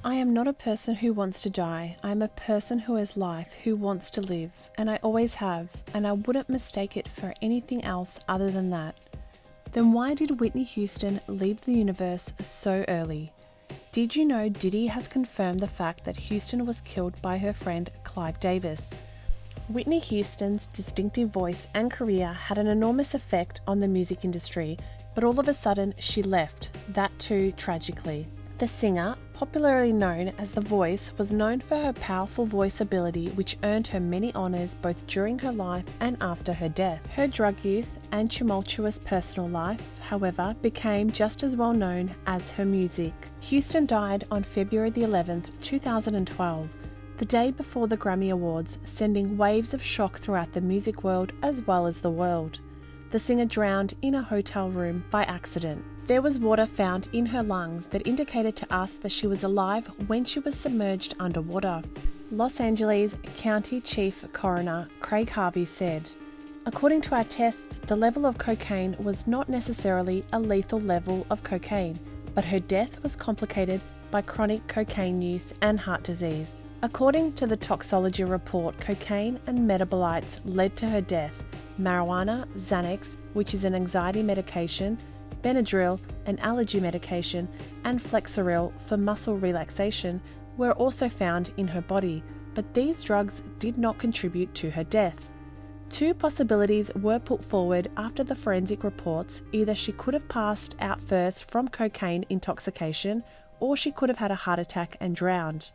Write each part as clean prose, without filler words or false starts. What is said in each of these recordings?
I am not a person who wants to die. I am a person who has life, who wants to live, and I always have, and I wouldn't mistake it for anything else other than that. Then why did Whitney Houston leave the universe so early? Did you know Diddy has confirmed the fact that Houston was killed by her friend Clive Davis? Whitney Houston's distinctive voice and career had an enormous effect on the music industry, but all of a sudden she left, that too tragically. The singer, popularly known as The Voice, was known for her powerful voice ability, which earned her many honours both during her life and after her death. Her drug use and tumultuous personal life, however, became just as well known as her music. Houston died on February the 11th, 2012, the day before the Grammy Awards, sending waves of shock throughout the music world as well as the world. The singer drowned in a hotel room by accident. There was water found in her lungs that indicated to us that she was alive when she was submerged underwater. Los Angeles County Chief Coroner Craig Harvey said, "According to our tests, the level of cocaine was not necessarily a lethal level of cocaine, but her death was complicated by chronic cocaine use and heart disease. According to the toxicology report, cocaine and metabolites led to her death. Marijuana, Xanax, which is an anxiety medication, Benadryl, an allergy medication, and Flexeril for muscle relaxation were also found in her body, but these drugs did not contribute to her death." Two possibilities were put forward after the forensic reports. Either she could have passed out first from cocaine intoxication, or she could have had a heart attack and drowned.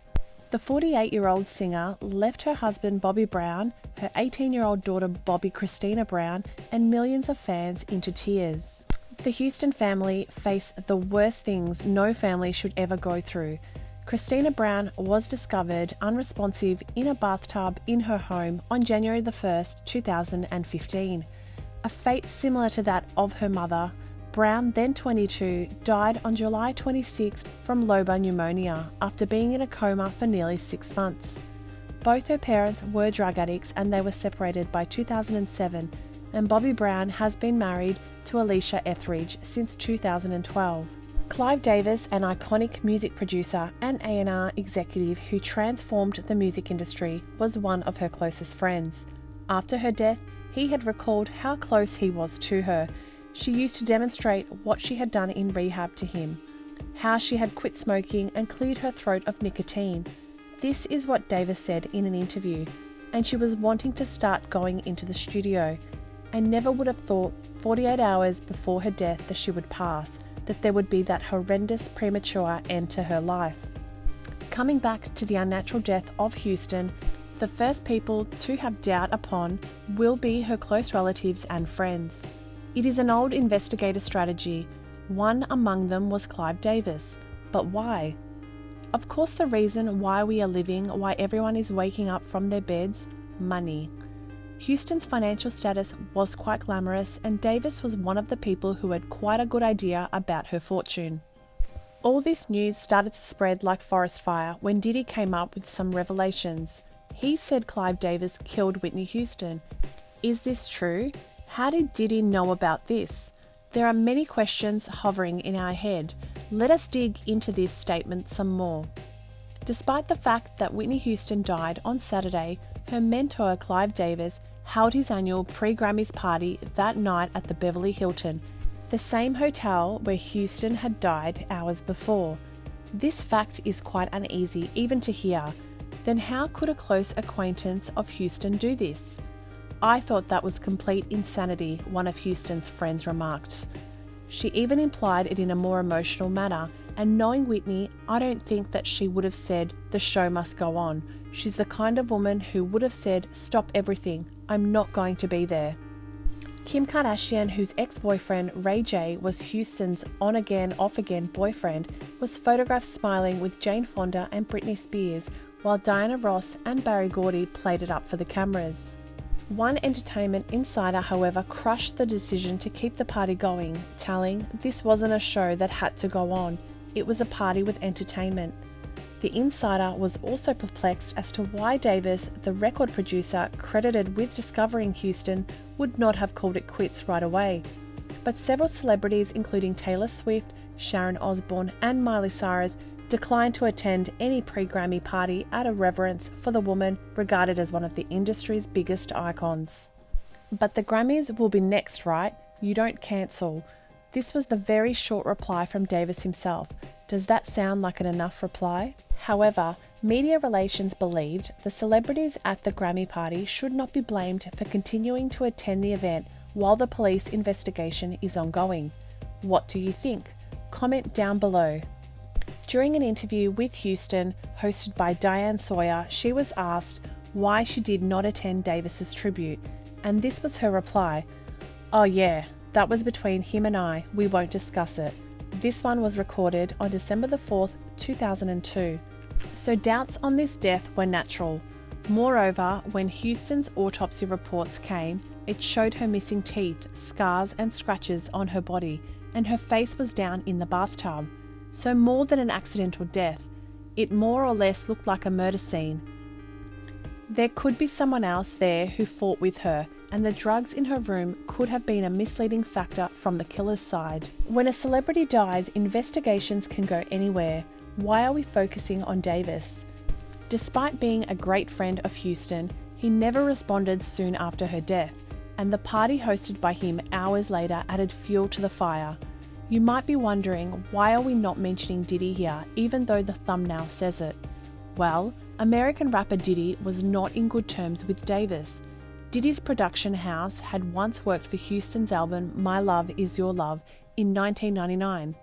The 48-year-old singer left her husband Bobby Brown, her 18-year-old daughter Bobby Christina Brown, and millions of fans into tears. The Houston family face the worst things no family should ever go through. Christina Brown was discovered unresponsive in a bathtub in her home on January the 1st, 2015. A fate similar to that of her mother. Brown, then 22, died on July 26 from lobar pneumonia after being in a coma for nearly 6 months. Both her parents were drug addicts and they were separated by 2007, and Bobby Brown has been married to Alicia Etheridge since 2012. Clive Davis, an iconic music producer and A&R executive who transformed the music industry, was one of her closest friends. After her death, he had recalled how close he was to her. She used to demonstrate what she had done in rehab to him, how she had quit smoking and cleared her throat of nicotine. This is what Davis said in an interview, and she was wanting to start going into the studio. "I never would have thought 48 hours before her death that she would pass, that there would be that horrendous premature end to her life." Coming back to the unnatural death of Houston, the first people to have doubt upon will be her close relatives and friends. It is an old investigator strategy. One among them was Clive Davis. But why? Of course, the reason why we are living, why everyone is waking up from their beds: money. Houston's financial status was quite glamorous, and Davis was one of the people who had quite a good idea about her fortune. All this news started to spread like forest fire when Diddy came up with some revelations. He said Clive Davis killed Whitney Houston. Is this true? How did Diddy know about this? There are many questions hovering in our head. Let us dig into this statement some more. Despite the fact that Whitney Houston died on Saturday, her mentor Clive Davis held his annual pre-Grammys party that night at the Beverly Hilton, the same hotel where Houston had died hours before. This fact is quite uneasy even to hear. Then how could a close acquaintance of Houston do this? "I thought that was complete insanity," one of Houston's friends remarked. She even implied it in a more emotional manner, and knowing Whitney, I don't think that she would have said, "The show must go on." She's the kind of woman who would have said, "Stop everything, I'm not going to be there." Kim Kardashian, whose ex-boyfriend Ray J was Houston's on-again, off-again boyfriend, was photographed smiling with Jane Fonda and Britney Spears, while Diana Ross and Barry Gordy played it up for the cameras. One entertainment insider, however, crushed the decision to keep the party going, telling, "This wasn't a show that had to go on. It was a party with entertainment." The insider was also perplexed as to why Davis, the record producer credited with discovering Houston, would not have called it quits right away. But several celebrities, including Taylor Swift, Sharon Osbourne, and Miley Cyrus, declined to attend any pre-Grammy party out of reverence for the woman regarded as one of the industry's biggest icons. But the Grammys will be next, right? You don't cancel. This was the very short reply from Davis himself. Does that sound like an enough reply? However, media relations believed the celebrities at the Grammy party should not be blamed for continuing to attend the event while the police investigation is ongoing. What do you think? Comment down below. During an interview with Houston, hosted by Diane Sawyer, she was asked why she did not attend Davis's tribute, and this was her reply. "Oh yeah, that was between him and I, we won't discuss it. This one was recorded on December the 4th, 2002. So doubts on this death were natural. Moreover, when Houston's autopsy reports came, it showed her missing teeth, scars and scratches on her body, and her face was down in the bathtub. So more than an accidental death, it more or less looked like a murder scene. There could be someone else there who fought with her, and the drugs in her room could have been a misleading factor from the killer's side. When a celebrity dies, investigations can go anywhere. Why are we focusing on Davis? Despite being a great friend of Houston, he never responded soon after her death, and the party hosted by him hours later added fuel to the fire. You might be wondering, why are we not mentioning Diddy here, even though the thumbnail says it? Well, American rapper Diddy was not in good terms with Davis. Diddy's production house had once worked for Houston's album My Love Is Your Love in 1999.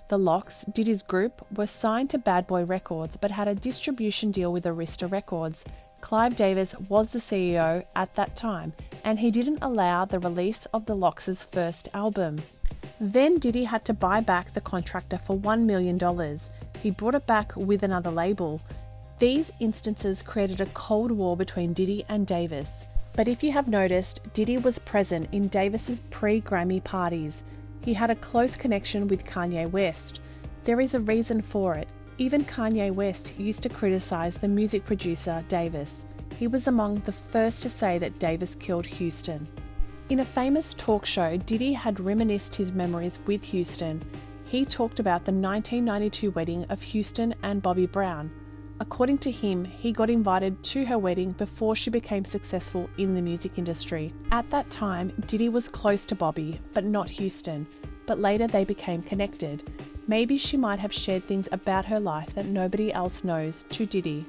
The Lox, Diddy's group, were signed to Bad Boy Records but had a distribution deal with Arista Records. Clive Davis was the CEO at that time, and he didn't allow the release of the Lox's first album. Then Diddy had to buy back the contractor for $1 million. He brought it back with another label. These instances created a cold war between Diddy and Davis. But if you have noticed, Diddy was present in Davis's pre-Grammy parties. He had a close connection with Kanye West. There is a reason for it. Even Kanye West used to criticize the music producer Davis. He was among the first to say that Davis killed Houston. In a famous talk show, Diddy had reminisced his memories with Houston. He talked about the 1992 wedding of Houston and Bobby Brown. According to him, he got invited to her wedding before she became successful in the music industry. At that time, Diddy was close to Bobby, but not Houston. But later they became connected. Maybe she might have shared things about her life that nobody else knows to Diddy.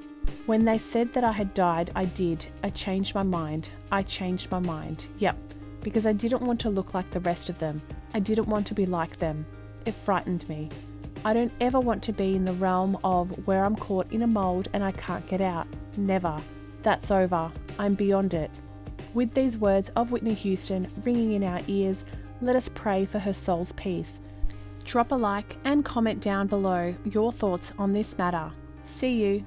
When they said that I had died, I did. I changed my mind. I changed my mind. Yep. Because I didn't want to look like the rest of them. I didn't want to be like them. It frightened me. I don't ever want to be in the realm of where I'm caught in a mold and I can't get out. Never. That's over. I'm beyond it. With these words of Whitney Houston ringing in our ears, let us pray for her soul's peace. Drop a like and comment down below your thoughts on this matter. See you.